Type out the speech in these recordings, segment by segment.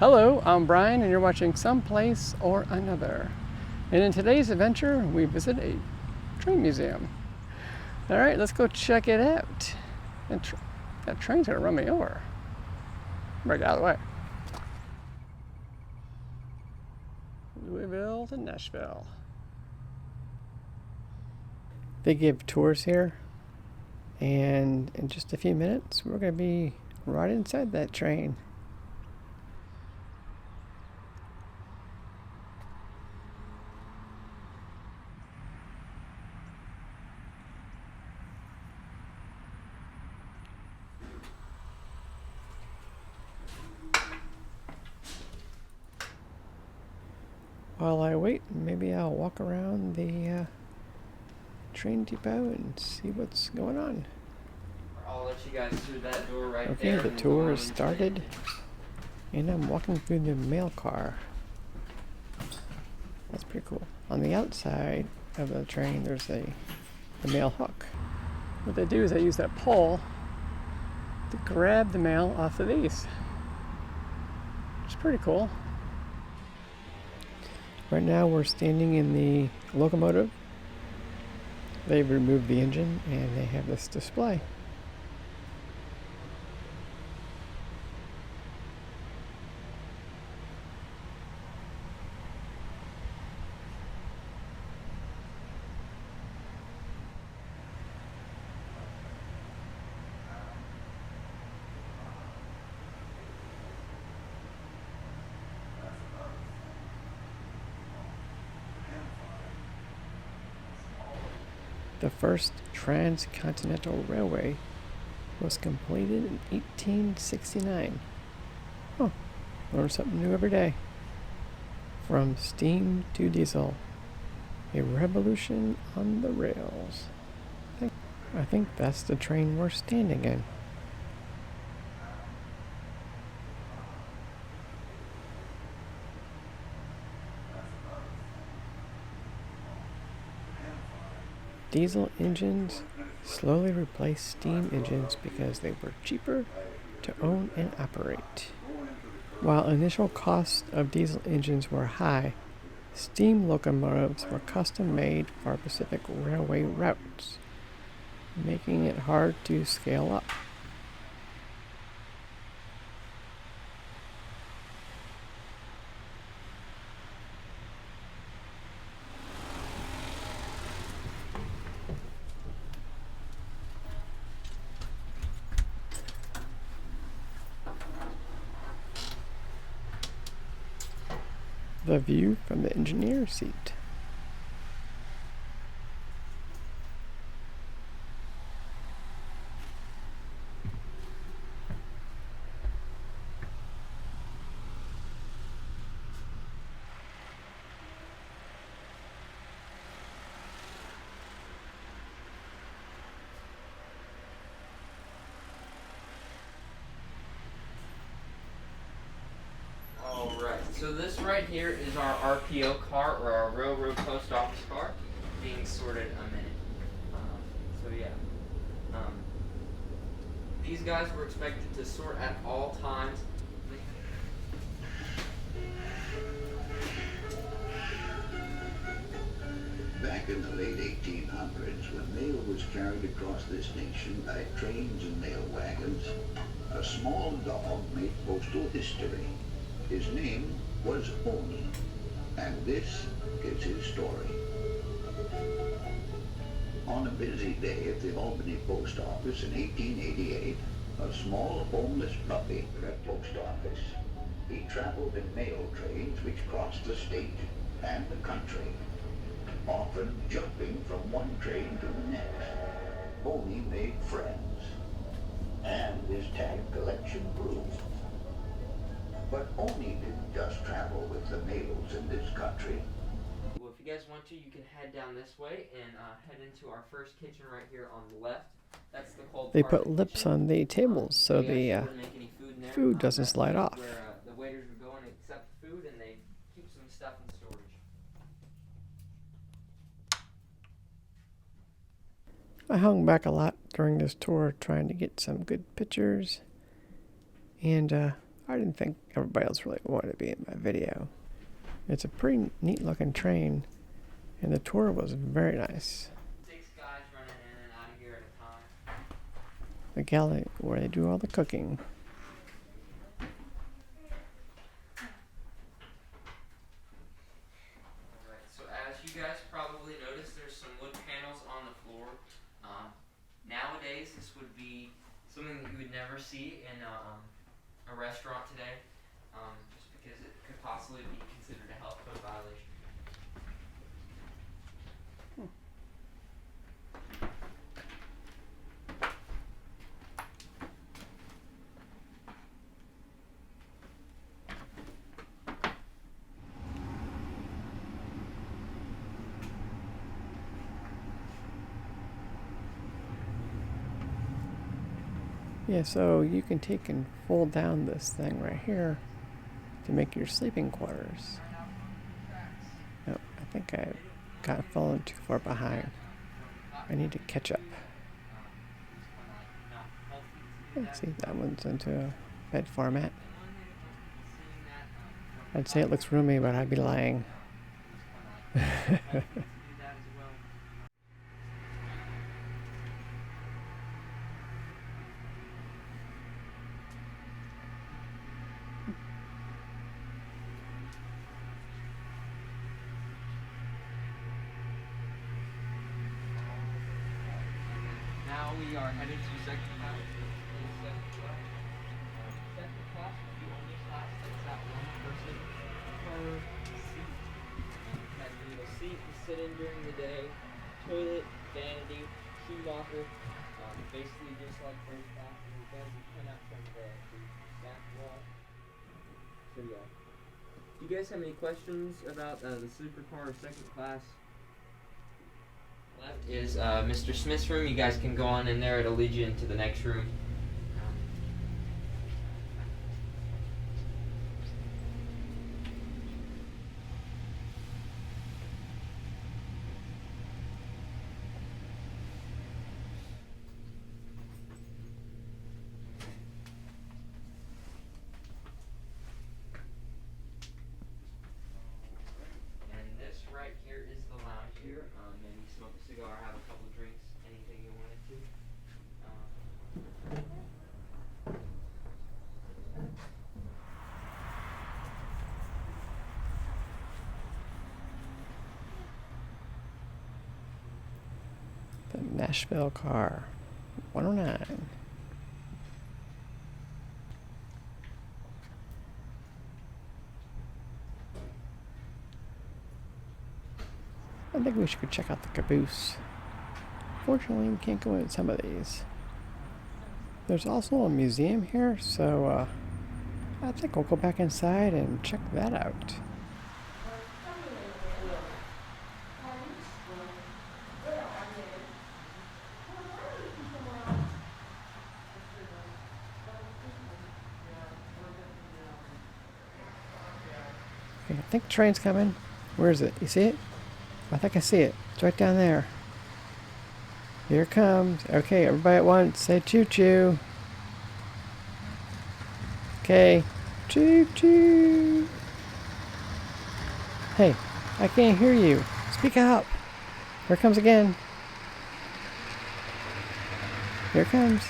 Hello, I'm Brian and you're watching Someplace or Another. And in today's adventure, we visit a train museum. All right, let's go check it out. And that train's gonna run me over. Right out of the way. Louisville to Nashville. They give tours here, and in just a few minutes, we're gonna be right inside that train. While I wait, maybe I'll walk around the train depot and see what's going on. I'll let you guys through that door right okay, there. The tour is started, and I'm walking through the mail car. That's pretty cool. On the outside of the train, there's the mail hook. What they do is they use that pole to grab the mail off of these. It's pretty cool. Right now we're standing in the locomotive. They've removed the engine and they have this display. The first transcontinental railway was completed in 1869. Oh, learn something new every day. From steam to diesel, a revolution on the rails. I think that's the train we're standing in. Diesel engines slowly replaced steam engines because they were cheaper to own and operate. While initial costs of diesel engines were high, steam locomotives were custom made for Pacific Railway routes, making it hard to scale up. The view from the engineer's seat. So this right here is our RPO car, or our Railroad Post Office car, being sorted a minute. These guys were expected to sort at all times. Back in the late 1800s, when mail was carried across this nation by trains and mail wagons, a small dog made postal history. His name was Oni, and this is his story. On a busy day at the Albany Post Office in 1888, a small homeless puppy at the post office. He traveled in mail trains which crossed the state and the country, often jumping from one train to the next. Oni made friends, and his tag collection grew. But Oni didn't just travel with the mails in this country. Well, if you guys want to, you can head down this way and head into our first kitchen right here on the left. That's the cold They part put of the lips kitchen. on the tables so the food doesn't slide off. Where the waiters would go and accept food, and they keep some stuff in storage. I hung back a lot during this tour trying to get some good pictures, and I didn't think everybody else really wanted to be in my video. It's a pretty neat looking train, and the tour was very nice. 6 guys running in and out of here at a time. The galley where they do all the cooking. Alright, so as you guys probably noticed, there's some wood panels on the floor. Nowadays, this would be something that you would never see in a restaurant today, just because it could possibly be considered a health code violation. Yeah, so you can take and fold down this thing right here to make your sleeping quarters. Oh, I think I got fallen too far behind. I need to catch up. Let's see, that one's into a bed format. I'd say it looks roomy, but I'd be lying. Now we are headed to second class. Second class is the only class that's got one person per seat. Has a little seat to sit in during the day, toilet, vanity, shoe locker. Basically just like first class. And you guys would come out from the back wall. So yeah. Do you guys have any questions about the sleeper car or second class? Left is Mr. Smith's room. You guys can go on in there. It'll lead you into the next room. And this right here is the lounge here. Maybe smoke a cigar, have a couple drinks, anything you wanted to. The Nashville car, 109. I think we should check out the caboose. Fortunately, we can't go in some of these. There's also a museum here, so I think we'll go back inside and check that out. Okay, I think the train's coming. Where is it? You see it? I think I see it. It's right down there. Here it comes. Okay, everybody at once. Say choo-choo. Okay. Choo-choo. Hey, I can't hear you. Speak up. Here it comes again. Here it comes.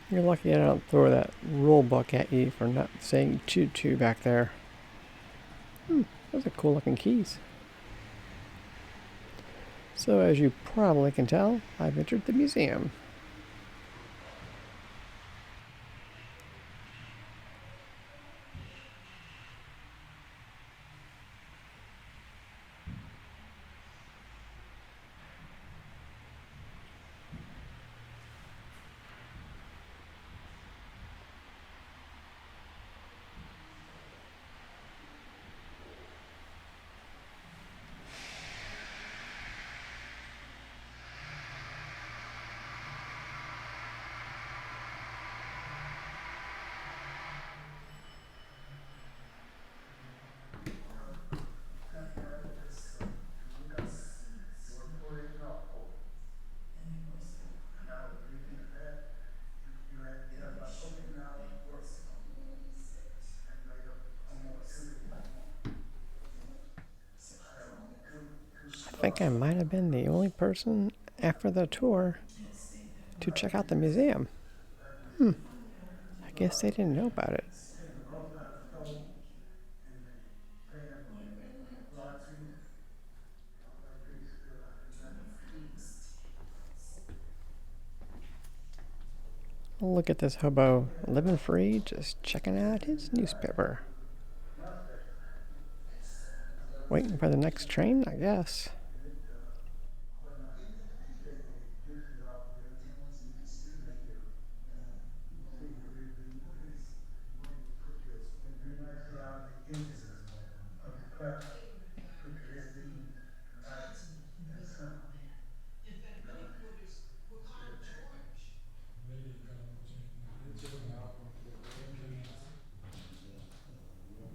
You're lucky I don't throw that rule book at you for not saying choo-choo back there. Those are cool looking keys. So as you probably can tell, I've entered the museum. think I might have been the only person after the tour to check out the museum. I guess they didn't know about it. Look at this hobo, living free, just checking out his newspaper. Waiting for the next train, I guess.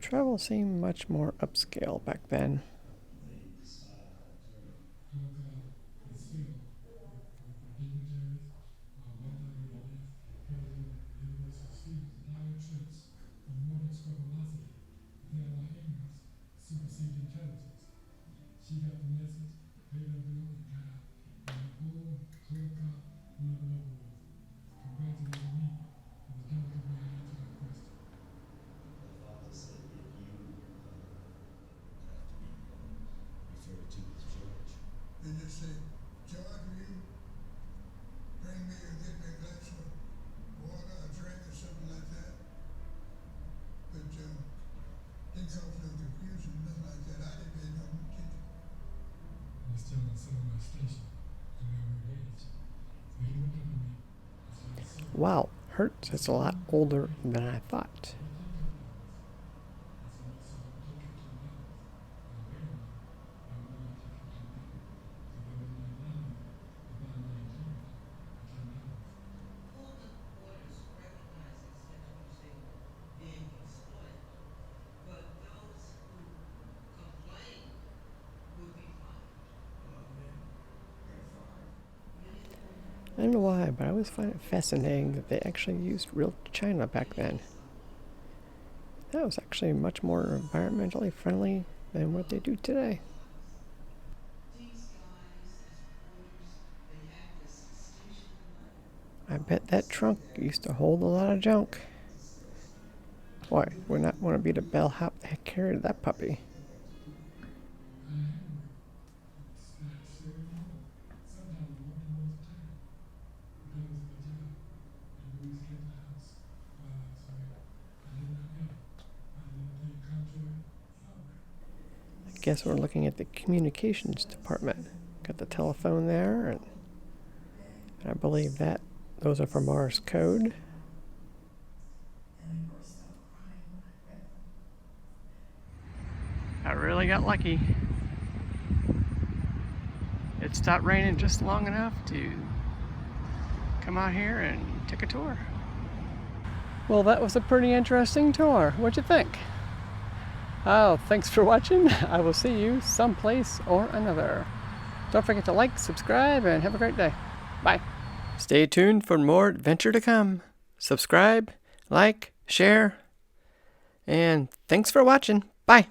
Travel seemed much more upscale back then. They just say, George, will you bring me or get me a glass of water, a drink, or something like that? But didn't cause no confusion, nothing like that. I didn't pay no attention. I was telling some of my station, and they were engaged. So he looked up at me. Wow, Hertz is a lot older than I thought. I don't know why, but I always find it fascinating that they actually used real china back then. That was actually much more environmentally friendly than what they do today. I bet that trunk used to hold a lot of junk. Boy, would not want to be the bellhop that carried that puppy. I guess we're looking at the communications department. Got the telephone there, and I believe that those are for Morse code. I really got lucky. It stopped raining just long enough to come out here and take a tour. Well, that was a pretty interesting tour. What'd you think? Oh, thanks for watching. I will see you someplace or another. Don't forget to like, subscribe, and have a great day. Bye. Stay tuned for more adventure to come. Subscribe, like, share, and thanks for watching. Bye.